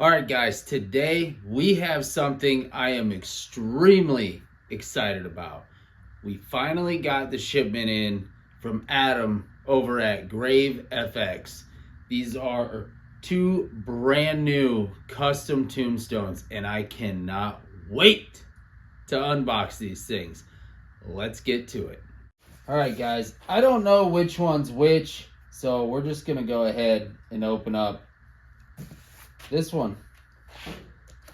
All right, guys, today we have something I am extremely excited about. We finally got the shipment in from Adam over at GraveFX. These are two brand new custom tombstones, and I cannot wait to unbox these things. Let's get to it. All right, guys, I don't know which one's which, so we're just gonna go ahead and open up this one.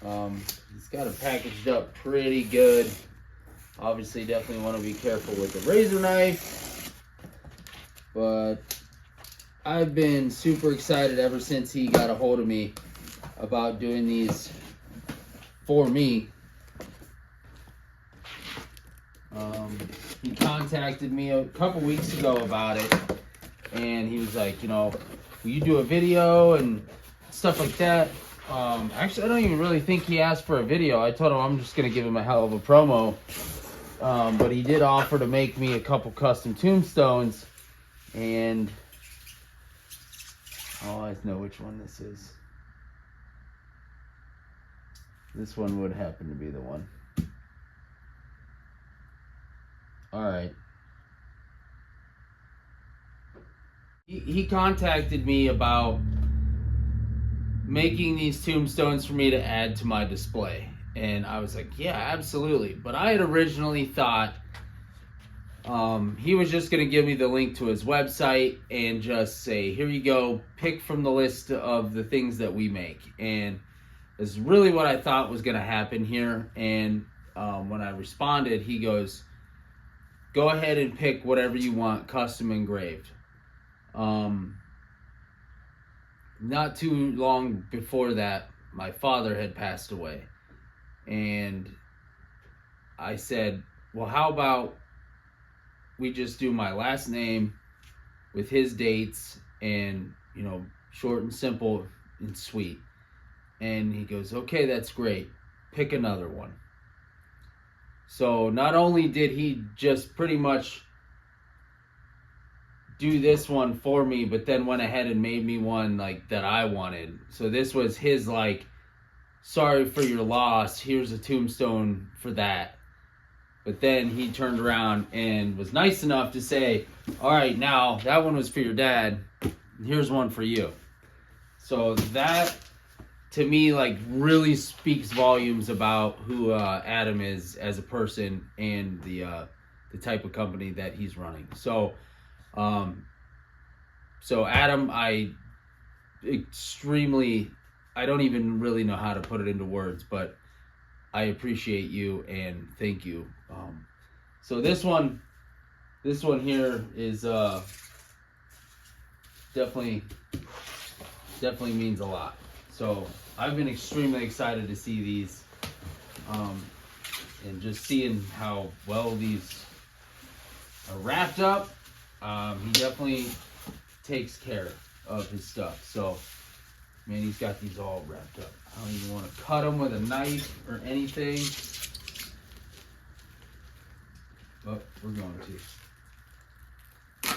It's got it packaged up pretty good. Obviously, definitely want to be careful with the razor knife, but I've been super excited ever since he got a hold of me about doing these for me. He contacted me a couple weeks ago about it, and he was like, you know, will you do a video and stuff like that? Actually, I don't even really think he asked for a video. I told him I'm just going to give him a hell of a promo. But he did offer to make me a couple custom tombstones. And I'll always know which one this is. This one would happen to be the one. Alright. He contacted me about making these tombstones for me to add to my display, and I was like, yeah, absolutely. But I had originally thought he was just going to give me the link to his website and just say, here you go, pick from the list of the things that we make. And is really what I thought was going to happen here. And when I responded, he goes, go ahead and pick whatever you want, custom engraved. Not too long before that, my father had passed away. And I said, well, how about we just do my last name with his dates and, you know, short and simple and sweet. And he goes, okay, that's great. Pick another one. So not only did he just pretty much do this one for me, but then went ahead and made me one like that I wanted. So this was his like, sorry for your loss, here's a tombstone for that. But then he turned around and was nice enough to say, all right, now that one was for your dad, here's one for you. So that to me like really speaks volumes about who Adam is as a person and the type of company that he's running. So Adam, I don't even really know how to put it into words, but I appreciate you and thank you. So this one here is definitely means a lot. So I've been extremely excited to see these, and just seeing how well these are wrapped up. He definitely takes care of his stuff. So, man, he's got these all wrapped up. I don't even want to cut them with a knife or anything, but we're going to.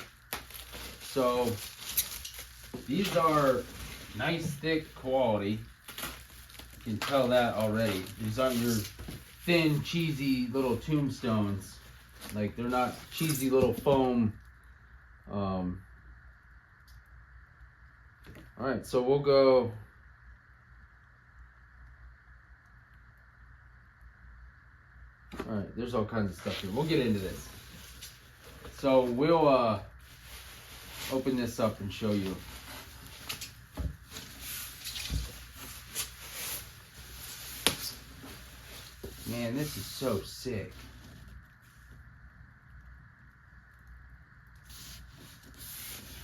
So, these are nice, thick quality. You can tell that already. These aren't your thin, cheesy little tombstones. Like, they're not cheesy little foam. All right, so we'll go. All right, there's all kinds of stuff here. We'll get into this. So we'll open this up and show you. Man, this is so sick.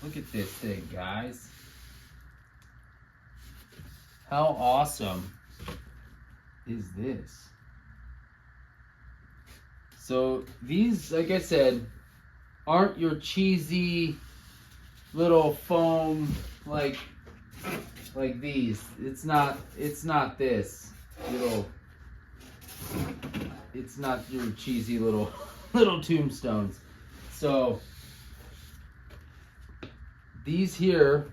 Look at this thing, guys. How awesome is this? So these, like I said, aren't your cheesy little foam like these. It's not this little, it's not your cheesy little tombstones. So these here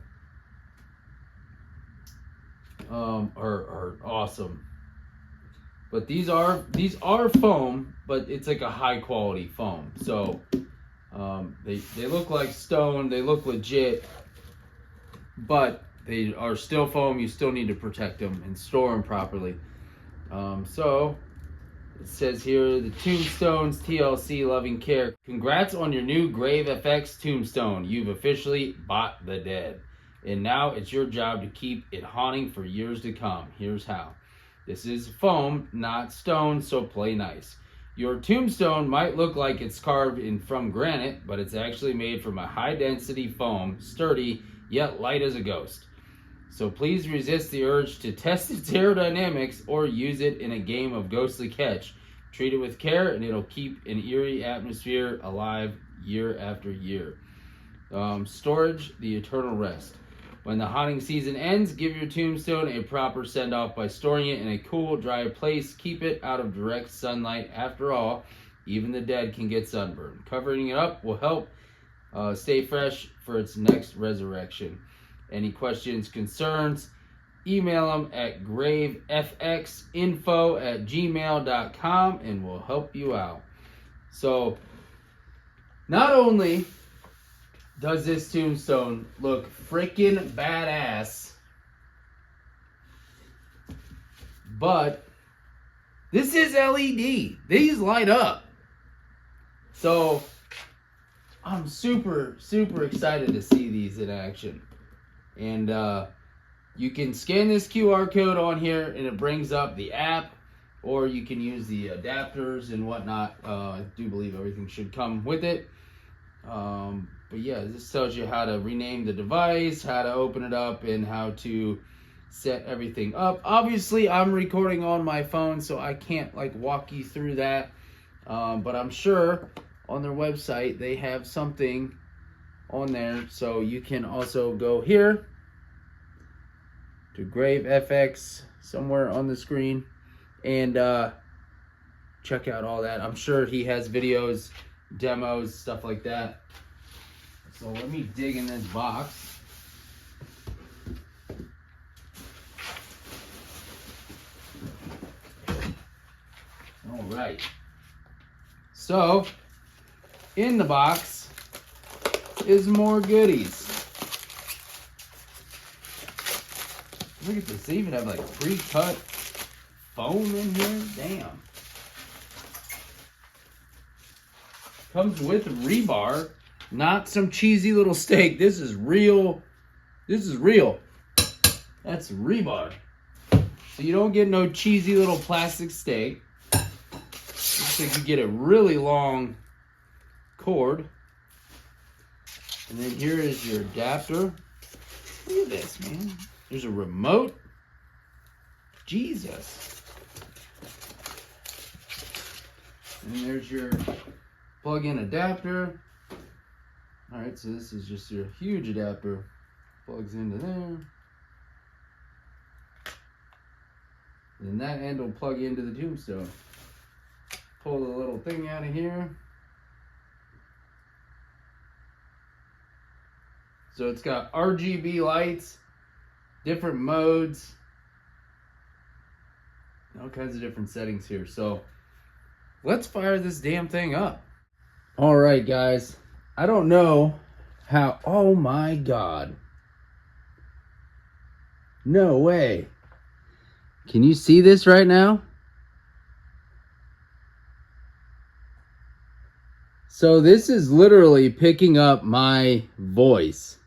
are awesome. But these are foam, but it's like a high quality foam. So they look like stone, they look legit, but they are still foam. You still need to protect them and store them properly. So it says here, the Tombstones TLC loving care. Congrats on your new GraveFX Tombstone. You've officially bought the dead. And now it's your job to keep it haunting for years to come. Here's how. This is foam, not stone, so play nice. Your tombstone might look like it's carved from granite, but it's actually made from a high-density foam, sturdy, yet light as a ghost. So please resist the urge to test its aerodynamics or use it in a game of ghostly catch. Treat it with care and it'll keep an eerie atmosphere alive year after year. Storage, the eternal rest. When the haunting season ends, give your tombstone a proper send-off by storing it in a cool, dry place. Keep it out of direct sunlight. After all, even the dead can get sunburned. Covering it up will help stay fresh for its next resurrection. Any questions, concerns, email them at gravefxinfo@gmail.com and we'll help you out. So, not only does this tombstone look freaking badass, but this is LED. These light up. So I'm super excited to see these in action. And you can scan this QR code on here and it brings up the app, or you can use the adapters and whatnot. I do believe everything should come with it. But yeah, this tells you how to rename the device, how to open it up, and how to set everything up. Obviously, I'm recording on my phone, so I can't like walk you through that. But I'm sure on their website they have something on there, so you can also go here to GraveFX somewhere on the screen and check out all that. I'm sure he has videos, demos, stuff like that. So let me dig in this box. All right. So in the box is more goodies. Look at this. They even have like pre-cut foam in here. Damn. Comes with rebar. Not some cheesy little steak. This is real. This is real. That's rebar. So you don't get no cheesy little plastic steak. Looks like you get a really long cord. And then here is your adapter. Look at this, man. There's a remote. Jesus. And there's your plug-in adapter. Alright, so this is just your huge adapter. Plugs into there. And that end will plug into the tombstone. Pull the little thing out of here. So it's got RGB lights, different modes, all kinds of different settings here. So let's fire this damn thing up. All right, guys. I don't know how. Oh my God. No way. Can you see this right now? So this is literally picking up my voice.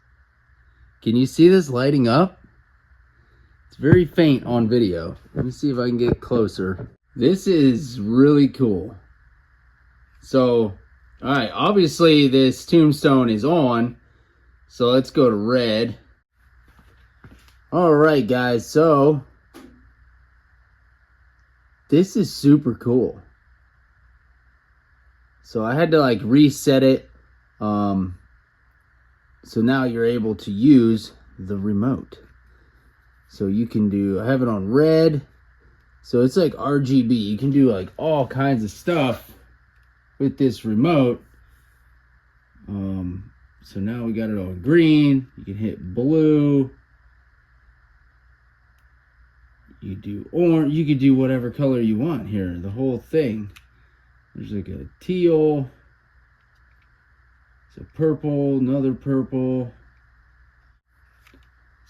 Can you see this lighting up? It's very faint on video. Let me see if I can get closer. This is really cool. So, all right, obviously this tombstone is on. So let's go to red. All right, guys, so this is super cool. So I had to like reset it. So now you're able to use the remote. So you can do, I have it on red. So it's like RGB. You can do like all kinds of stuff with this remote. So now we got it on green. You can hit blue. You do orange. You could do whatever color you want here. The whole thing. There's like a teal. So purple, another purple.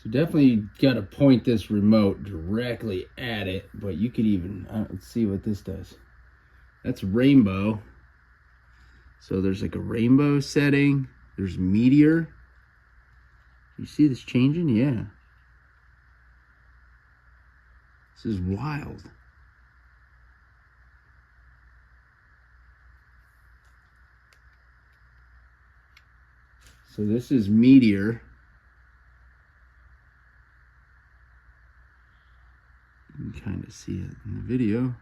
So definitely got to point this remote directly at it. But you could even, let's see what this does. That's rainbow. So there's like a rainbow setting. There's meteor. You see this changing? Yeah. This is wild. So this is meteor. You can kind of see it in the video.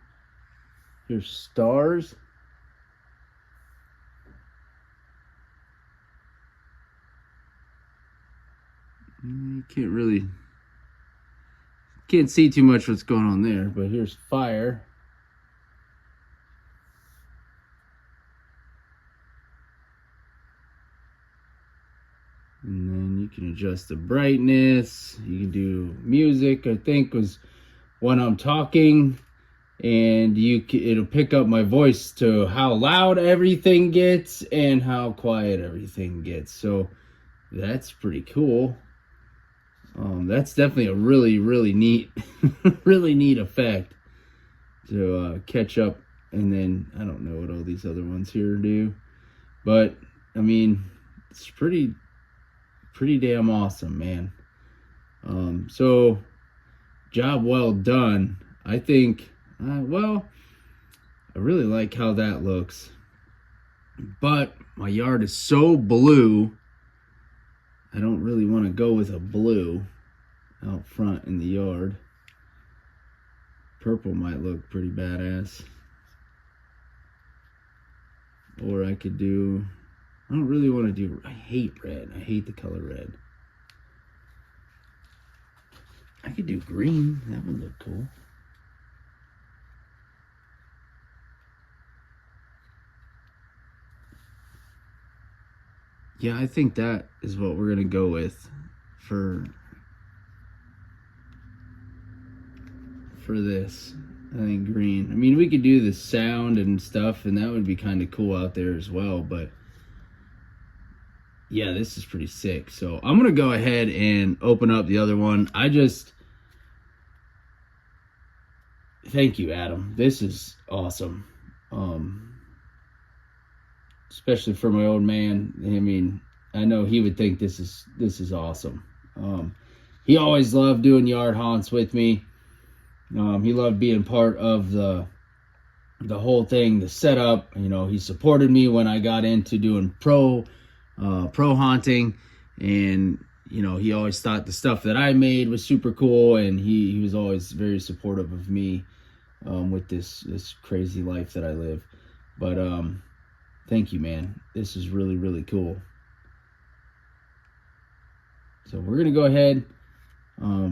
Here's stars. You can't see too much what's going on there, but here's fire. And then you can adjust the brightness. You can do music, I think, was when I'm talking, and it'll pick up my voice to how loud everything gets and how quiet everything gets. So that's pretty cool. That's definitely a really, really neat, really neat effect to catch up. And then I don't know what all these other ones here do, but I mean, it's pretty damn awesome, man. So job well done. I think, well, I really like how that looks, but my yard is so blue. I don't really want to go with a blue out front in the yard. Purple might look pretty badass. Or I could do, I don't really want to do, I hate red. I hate the color red. I could do green. That would look cool. Yeah, I think that is what we're going to go with for this. I think green. I mean, we could do the sound and stuff, and that would be kind of cool out there as well, but yeah, this is pretty sick. So I'm going to go ahead and open up the other one. Thank you, Adam. This is awesome. Especially for my old man. I mean, I know he would think this is awesome. He always loved doing yard haunts with me. He loved being part of the whole thing, the setup. You know, he supported me when I got into doing pro haunting, and you know, he always thought the stuff that I made was super cool, and he was always very supportive of me with this crazy life that I live. But thank you, man. This is really, really cool. So we're gonna go ahead,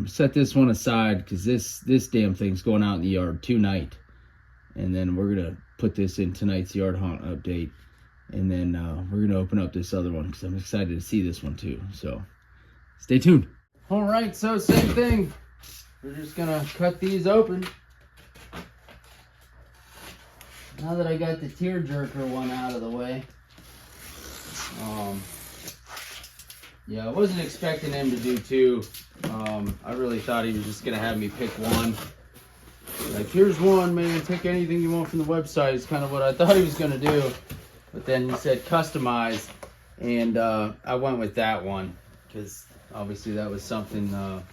set this one aside, because this damn thing's going out in the yard tonight, and then we're gonna put this in tonight's yard haunt update, and then we're gonna open up this other one because I'm excited to see this one too. So stay tuned. All right, so same thing. We're just gonna cut these open. Now that I got the tearjerker one out of the way. Yeah, I wasn't expecting him to do two. I really thought he was just gonna have me pick one. Like, here's one, man, take anything you want from the website. It's kind of what I thought he was gonna do. But then he said customize, and I went with that one, because obviously that was something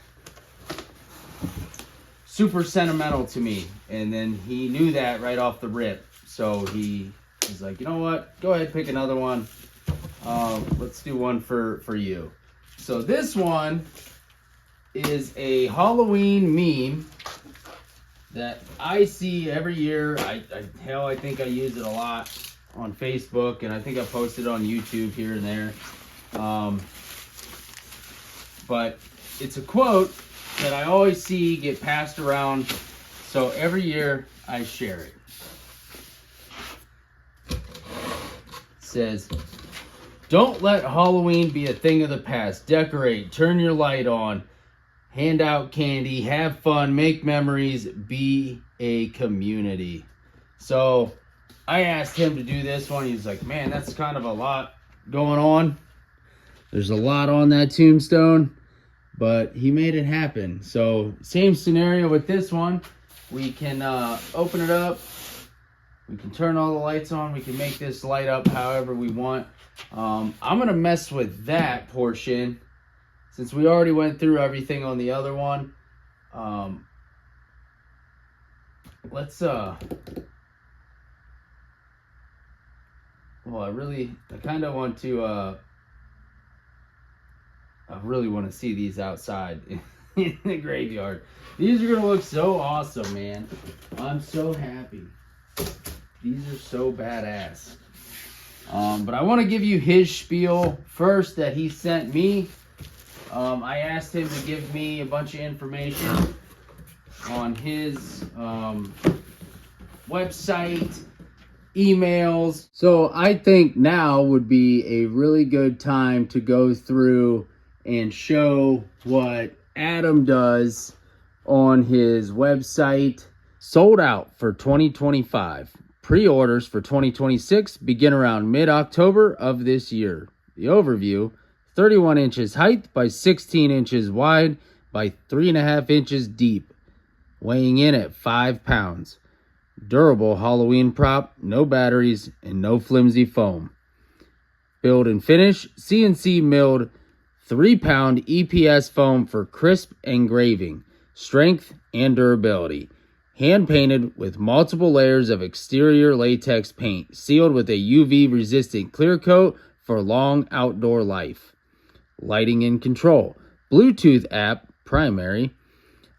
super sentimental to me. And then he knew that right off the rip. So he's like, you know what? Go ahead, pick another one. Let's do one for you. So this one is a Halloween meme that I see every year. I think I use it a lot on Facebook, and I think I posted it on YouTube here and there. But it's a quote that I always see get passed around, so every year I share it. It says, "Don't let Halloween be a thing of the past. Decorate, turn your light on. hand out candy, have fun, make memories, be a community. So I asked him to do this one. He's like, man, that's kind of a lot going on. There's a lot on that tombstone, but he made it happen. So same scenario with this one. We can open it up. We can turn all the lights on. We can make this light up however we want. I'm going to mess with that portion since we already went through everything on the other one. Let's well, I kind of want to I really want to see these outside in the graveyard. These are gonna look so awesome, man. I'm so happy. These are so badass. But I want to give you his spiel first that he sent me. I asked him to give me a bunch of information on his website, emails. So I think now would be a really good time to go through and show what Adam does on his website. Sold out for 2025. Pre-orders for 2026 begin around mid-October of this year. The overview: 31 inches height by 16 inches wide by 3.5 inches deep, weighing in at 5 pounds. Durable Halloween prop, no batteries, and no flimsy foam. Build and finish: CNC milled 3-pound EPS foam for crisp engraving, strength, and durability. Hand painted with multiple layers of exterior latex paint, sealed with a UV resistant clear coat for long outdoor life. Lighting and control: Bluetooth app primary,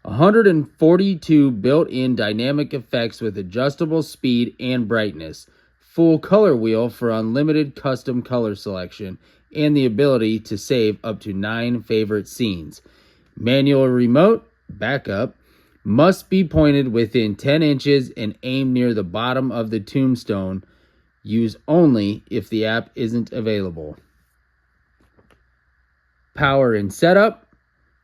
142 built-in dynamic effects with adjustable speed and brightness, full color wheel for unlimited custom color selection, and the ability to save up to 9 favorite scenes. Manual remote backup, must be pointed within 10 inches and aimed near the bottom of the tombstone. Use only if the app isn't available. Power and setup: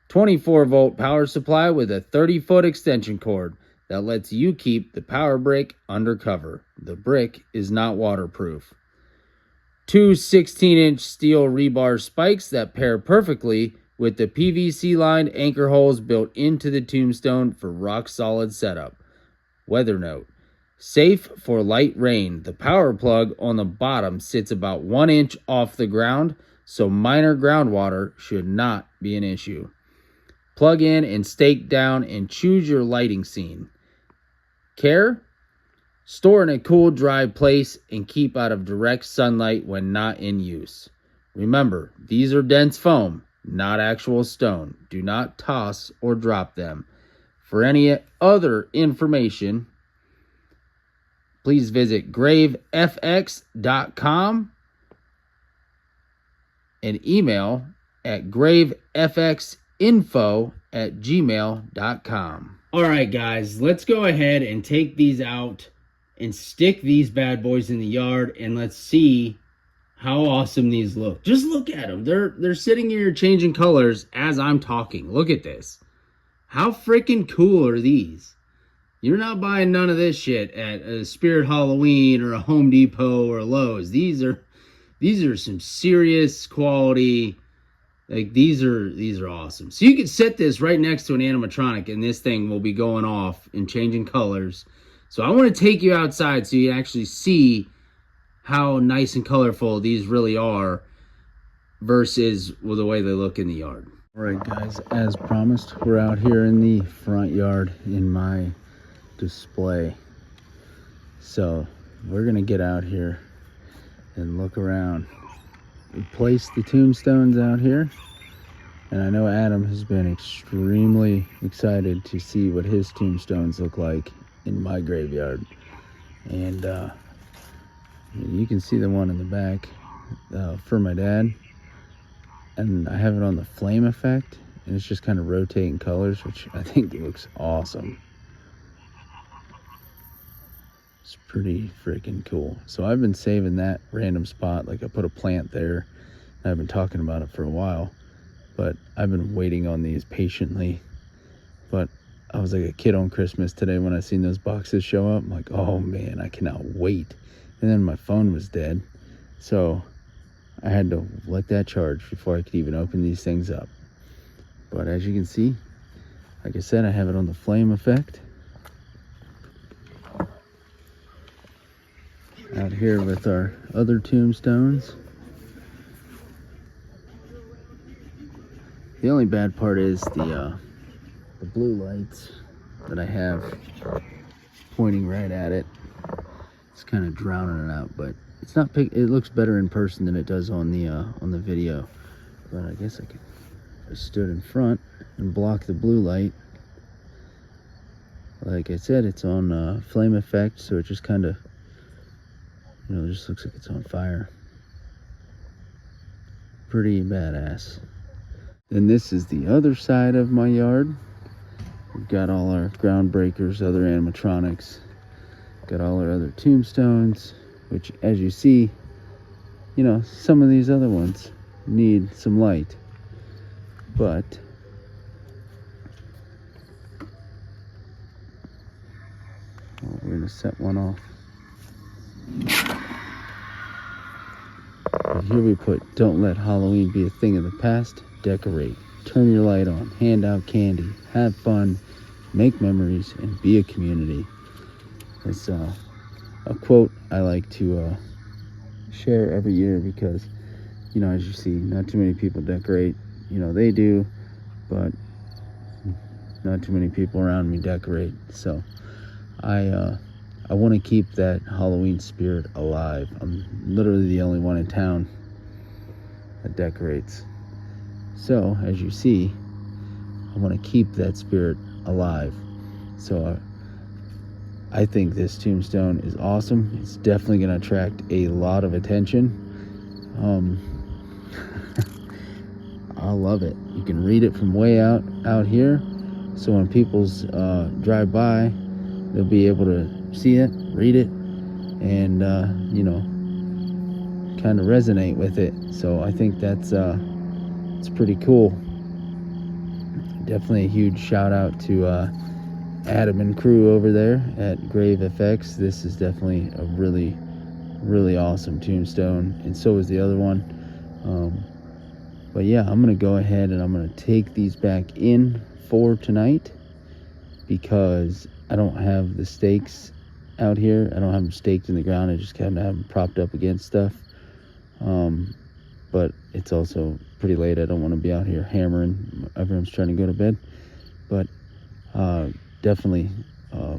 24-volt power supply with a 30-foot extension cord that lets you keep the power brick under cover. The brick is not waterproof. 2 16-inch steel rebar spikes that pair perfectly with the PVC-lined anchor holes built into the tombstone for rock-solid setup. Weather note: safe for light rain. The power plug on the bottom sits about 1 inch off the ground, so minor groundwater should not be an issue. Plug in and stake down and choose your lighting scene. Care: store in a cool, dry place and keep out of direct sunlight when not in use. Remember, these are dense foam, not actual stone. Do not toss or drop them. For any other information, please visit GraveFX.com and email at gravefxinfo@gmail.com. All right, guys, let's go ahead and take these out and stick these bad boys in the yard, and let's see how awesome these look. Just look at them. They're sitting here changing colors as I'm talking. Look at this. How freaking cool are these? You're not buying none of this shit at a Spirit Halloween or a Home Depot or a Lowe's. These are some serious quality. Like, these are awesome. So you can set this right next to an animatronic and this thing will be going off and changing colors. So I want to take you outside so you actually see how nice and colorful these really are versus the way they look in the yard. All right, guys, as promised, we're out here in the front yard in my display. So we're gonna get out here and look around. We placed the tombstones out here, and I know Adam has been extremely excited to see what his tombstones look like in my graveyard. And you can see the one in the back for my dad, and I have it on the flame effect, and it's just kind of rotating colors, which I think looks awesome. It's pretty freaking cool. So I've been saving that random spot. Like, I put a plant there. I've been talking about it for a while, but I've been waiting on these patiently But I was like a kid on Christmas today when I seen those boxes show up. I'm like, oh man, I cannot wait. And then my phone was dead, so I had to let that charge before I could even open these things up. But as you can see, like I said, I have it on the flame effect. Out here with our other tombstones. The only bad part is the blue lights that I have pointing right at it. It's kind of drowning it out, but it's not it looks better in person than it does on the video. But I guess I could just stood in front and block the blue light. Like I said, it's on flame effect, so it just kind of, you know, it just looks like it's on fire. Pretty badass. And this is the other side of my yard. We've got all our ground breakers, other animatronics. Got all our other tombstones, which, as you see, you know, some of these other ones need some light. But we're gonna set one off. And here we put, don't let Halloween be a thing of the past, decorate, turn your light on, hand out candy, have fun, make memories, and be a community. It's a quote I like to share every year because, you know, as you see, not too many people decorate. You know, they do, but not too many people around me decorate. So I want to keep that Halloween spirit alive. I'm literally the only one in town that decorates. So as you see, I want to keep that spirit alive. So I think this tombstone is awesome. It's definitely going to attract a lot of attention. I love it. You can read it from way out here, so when people's drive by, they'll be able to see it, read it, and you know, kind of resonate with it. So I think that's it's pretty cool. Definitely a huge shout out to Adam and crew over there at GraveFX. This is definitely a really awesome tombstone, and so is the other one. But yeah, I'm gonna go ahead and I'm gonna take these back in for tonight because I don't have the stakes out here. I don't have them staked in the ground. I just kind of have them propped up against stuff. But it's also pretty late. I don't want to be out here hammering. Everyone's trying to go to bed. But definitely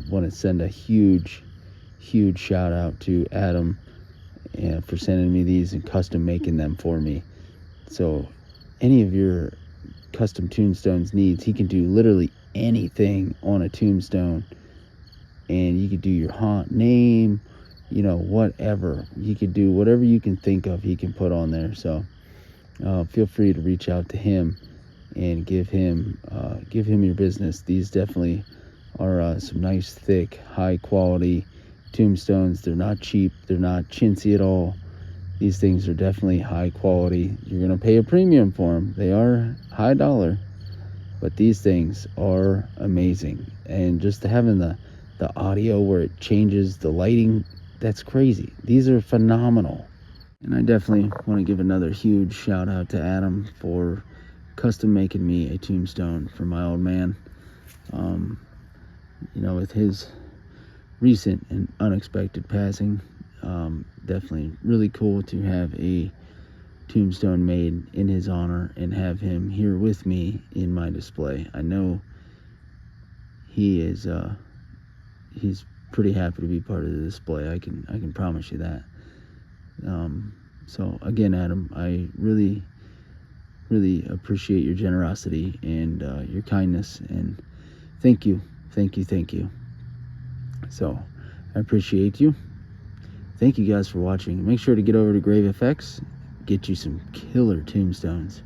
want to send a huge shout out to Adam for sending me these and custom making them for me. So any of your custom tombstones needs, he can do literally anything on a tombstone, and you could do your haunt name, you know, whatever. You could do whatever you can think of, he can put on there. So feel free to reach out to him and give him your business. These definitely are some nice, thick, high quality tombstones. They're not cheap, they're not chintzy at all. These things are definitely high quality. You're gonna pay a premium for them. They are high dollar, but these things are amazing. And just having the audio where it changes the lighting, that's crazy. These are phenomenal. And I definitely want to give another huge shout out to Adam for custom making me a tombstone for my old man. You know, with his recent and unexpected passing, definitely really cool to have a tombstone made in his honor and have him here with me in my display. I know he is he's pretty happy to be part of the display. I can promise you that. So again, Adam, I really appreciate your generosity and your kindness, and thank you. So I appreciate you. Thank you guys for watching. Make sure to get over to GraveFX, get you some killer tombstones.